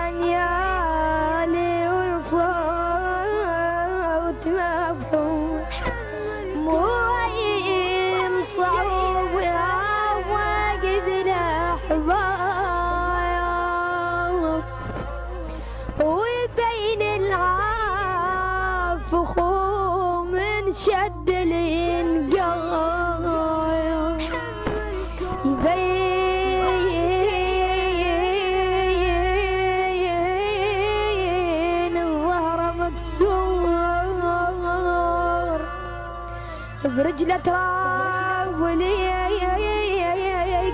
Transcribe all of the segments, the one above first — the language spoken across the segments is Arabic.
يالي والصوت مفهوم مو صعوب يا وقد الأحباب وبين العاف خو من شد الانقاض يبين الظهر مكسور برجله تراب ولي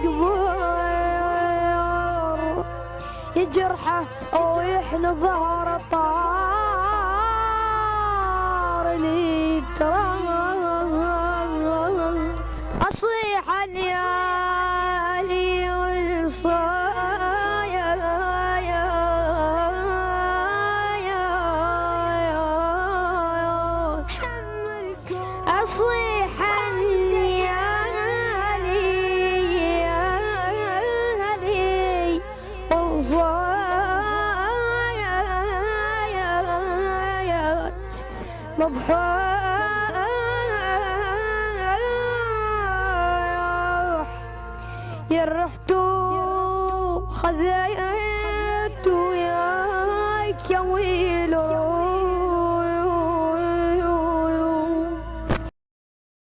قبور يجرحه ويحن ظهر طار لي تراب اصيح الليالي والصايا اصيح الليالي والصايات مبحوح يا رحتو خذايا